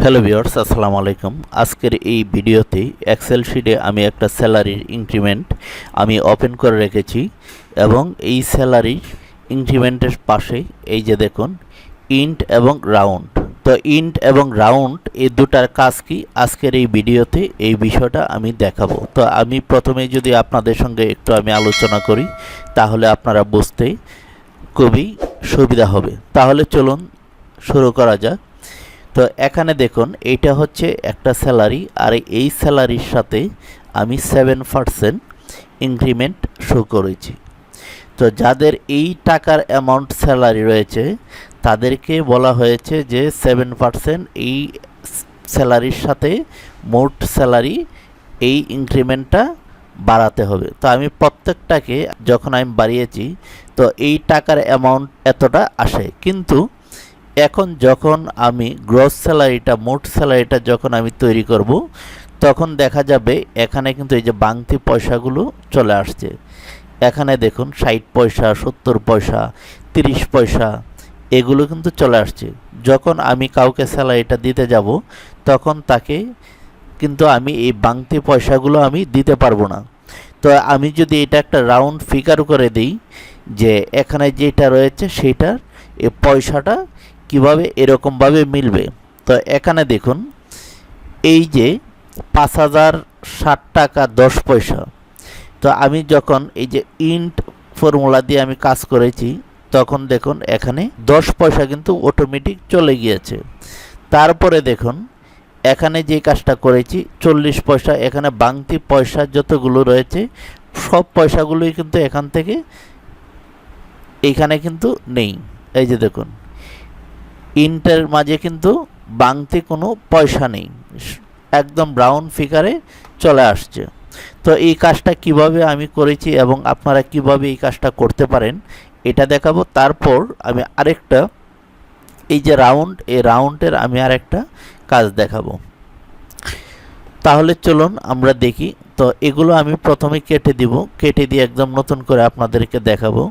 Hello viewers, আসসালামু আলাইকুম। আজকের এই ভিডিওতে এক্সেল শিটে আমি একটা স্যালারির ইনক্রিমেন্ট আমি ওপেন করে রেখেছি এবং এই স্যালারির ইনক্রিমেন্টের পাশে এই যে দেখুন ইন্ট এবং রাউন্ড। তো ইন্ট এবং রাউন্ড এই দুটার কাজ কি আজকের এই ভিডিওতে এই বিষয়টা আমি দেখাবো। তো আমি প্রথমে যদি আপনাদের সঙ্গে একটু আমি আলোচনা করি তাহলে আপনারা বুঝতে খুবই সুবিধা হবে। তাহলে চলুন শুরু করা যাক। তো এখানে দেখুন এইটা হচ্ছে একটা স্যালারি, আর এই স্যালারির সাথে আমি 7% ইনক্রিমেন্ট শো করেছি। তো যাদের এই টাকার অ্যামাউন্ট স্যালারি রয়েছে তাদেরকে বলা হয়েছে যে 7% এই স্যালারির সাথে মোট স্যালারি এই ইনক্রিমেন্টটা বাড়াতে হবে। তো আমি প্রত্যেকটাকে যখন আমি বাড়িয়েছি তো এই টাকার অ্যামাউন্ট এতটা আসে, কিন্তু এখন যখন আমি গ্রস স্যালারিটা মোট স্যালারিটা যখন আমি তৈরি করব তখন দেখা যাবে এখানে কিন্তু এই যে বাংতি পয়সাগুলো চলে আসছে। এখানে দেখুন 60 পয়সা, 70 পয়সা, 30 পয়সা এগুলো কিন্তু চলে আসছে। যখন আমি কাউকে স্যালারিটা দিতে যাব তখন তাকে কিন্তু আমি এই বাংতি পয়সাগুলো আমি দিতে পারবো না। তো আমি যদি এটা একটা রাউন্ড ফিগার করে দিই যে এখানে যেটা রয়েছে সেইটার এই পয়সাটা কিভাবে এরকমভাবে মিলবে। তো এখানে দেখুন এই যে 5060 টাকা 10 পয়সা। তো আমি যখন এই যে ইন্ট ফর্মুলা দিয়ে আমি কাজ করেছি তখন দেখুন এখানে 10 পয়সা কিন্তু অটোমেটিক চলে গিয়েছে। তারপরে দেখুন এখানে যে কাজটা করেছি 40 পয়সা, এখানে বাংতি পয়সা যতগুলো রয়েছে সব পয়সাগুলোই কিন্তু এখান থেকে এইখানে কিন্তু নেই। এই যে দেখুন ইন্টের মাঝে কিন্তু বাংতি কোনো পয়সা নেই, একদম ব্রাউন ফিগারে চলে আসছে। তো এই কাজটা কিভাবে আমি করেছি এবং আপনারা কিভাবে এই কাজটা করতে পারেন এটা দেখাবো। তারপর আমি আরেকটা এই যে রাউন্ড, এই রাউন্ডের আমি আরেকটা কাজ দেখাবো। তাহলে চলুন আমরা দেখি। তো এগুলো আমি প্রথমে কেটে দিব, কেটে দিয়ে একদম নতুন করে আপনাদেরকে দেখাবো।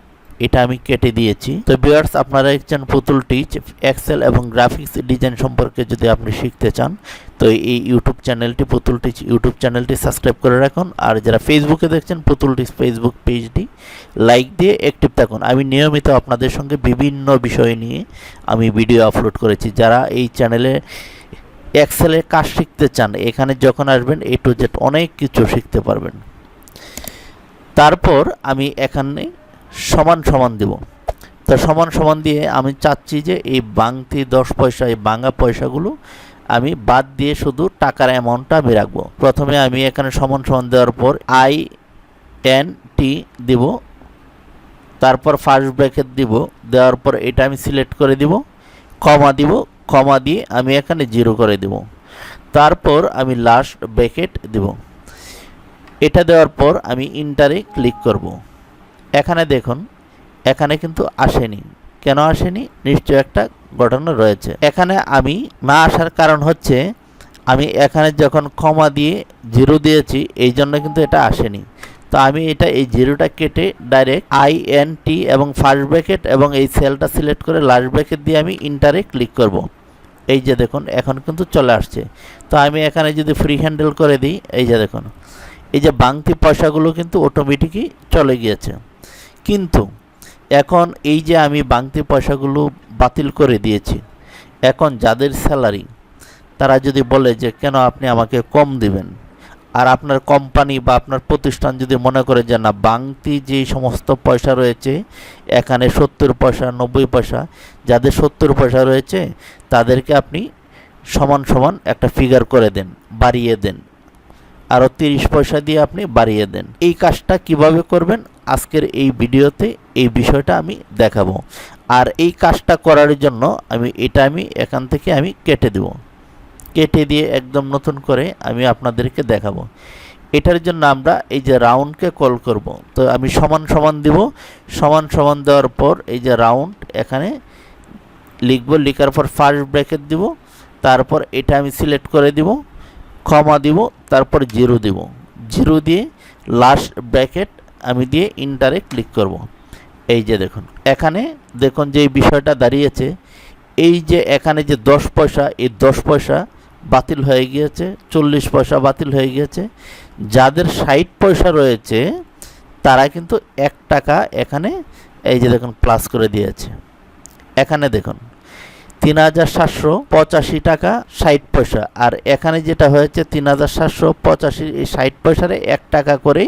এটা আমি কেটে দিয়েছি। তো ভিউয়ার্স, আপনারা দেখছেন পুতুল টিচ এক্সেল এবং গ্রাফিক্স ডিজাইন সম্পর্কে যদি আপনি শিখতে চান তো এই ইউটিউব চ্যানেলটি পুতুল টিচ ইউটিউব চ্যানেলটি সাবস্ক্রাইব করে রাখুন। আর যারা ফেসবুকে দেখছেন পুতুল টিচ ফেসবুক পেজটি লাইক দিয়ে অ্যাক্টিভ থাকুন। আমি নিয়মিত আপনাদের সঙ্গে বিভিন্ন বিষয় নিয়ে আমি ভিডিও আপলোড করেছি। যারা এই চ্যানেলে এক্সেলের কাজ শিখতে চান এখানে যখন আসবেন A to Z অনেক কিছু শিখতে পারবেন। তারপর আমি এখানে সমান সমান দেব। তো সমান সমান দিয়ে আমি চাচ্ছি যে এই বাংতি 10 পয়সা এই বাঙা পয়সাগুলো আমি বাদ দিয়ে শুধু টাকার অ্যামাউন্টটা আমি রাখবো। প্রথমে আমি এখানে সমান সমান দেওয়ার পর INT দিব, তারপর ফার্স্ট ব্র্যাকেট দিব, দেওয়ার পর এটা আমি সিলেক্ট করে দিব, কমা দিব, কমা দিয়ে আমি এখানে 0 করে দেব, তারপর আমি লাস্ট ব্র্যাকেট দেব। এটা দেওয়ার পর আমি ইন্টারে ক্লিক করব। এখানে দেখুন এখানে কিন্তু আসেনি। কেন আসেনি? নিশ্চয় একটা ঘটনা রয়েছে। এখানে আমি না আসার কারণ হচ্ছে আমি এখানে যখন কমা দিয়ে 0 দিয়েছি এই জন্য কিন্তু এটা আসেনি। তো আমি এটা এই 0টা কেটে ডাইরেক্ট INT এবং ফার্স্ট ব্র্যাকেট এবং এই সেলটা সিলেক্ট করে লাস্ট ব্র্যাকেট দিয়ে আমি ইন্টারে ক্লিক করব। এই যে দেখুন এখন কিন্তু চলে আসছে। তো আমি এখানে যদি ফ্রি হ্যান্ডেল করে দিই এই যে দেখুন এই যে বাংতি পয়সাগুলো কিন্তু অটোমেটিকই চলে গিয়েছে। কিন্তু এখন এই যে আমি বাংতি পয়সাগুলো বাতিল করে দিয়েছি, এখন যাদের স্যালারি তারা যদি বলে যে কেন আপনি আমাকে কম দিবেন, আর আপনার কোম্পানি বা আপনার প্রতিষ্ঠান যদি মনে করে যে না বাংতি যে সমস্ত পয়সা রয়েছে এখানে 70 পয়সা 90 পয়সা, যাদের 70 পয়সা রয়েছে তাদেরকে আপনি সমান সমান একটা ফিগার করে দেন, বাড়িয়ে দেন, আরও 30 পয়সা দিয়ে আপনি বাড়িয়ে দেন। এই কাজটা কিভাবে করবেন আজকের এই ভিডিওতে এই বিষয়টা আমি দেখাবো। আর এই কাজটা করার জন্য আমি এখান থেকে আমি কেটে দেব, কেটে দিয়ে একদম নতুন করে আমি আপনাদেরকে দেখাবো। এটার জন্য আমরা এই যে রাউন্ডকে কল করব। তো আমি সমান সমান দিব, সমান সমান দেওয়ার পর এই যে রাউন্ড এখানে লিখব, লেখার পর ফার্স্ট ব্র্যাকেট দিব, তারপর এটা আমি সিলেক্ট করে দিব, কমা দিব, তারপর 0 দিব, 0 দিয়ে লাস্ট ব্র্যাকেট আমি দিয়ে ইন্টারে ক্লিক করব। এই যে দেখুন এখানে দেখুন যে এই বিষয়টা দাঁড়িয়েছে, এই যে এখানে যে 10 পয়সা এই 10 পয়সা বাতিল হয়ে গিয়েছে, 40 পয়সা বাতিল হয়ে গিয়েছে। যাদের 60 পয়সা রয়েছে তারা কিন্তু 1 টাকা এখানে এই যে দেখুন প্লাস করে দিয়েছে। এখানে দেখুন 3785 টাকা 60 পয়সা, আর এখানে যেটা হয়েছে 3785, এই 60 পয়সারে 1 টাকা করে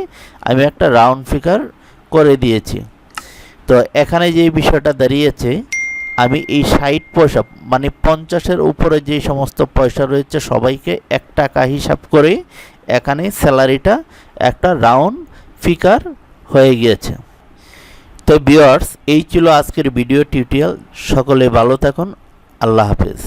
আমি একটা রাউন্ড ফিগার করে দিয়েছি। তো এখানে যে বিষয়টা দাঁড়িয়েছে, আমি এই 60 পয়সা মানে 50-এর উপরে যে সমস্ত পয়সা রয়েছে সবাইকে 1 টাকা হিসাব করে এখানে স্যালারিটা একটা রাউন্ড ফিগার হয়ে গিয়েছে। তো ভিউয়ার্স, এই ছিল আজকের ভিডিও টিউটোরিয়াল। সকলে ভালো থাকুন। আল্লাহ হাফেজ।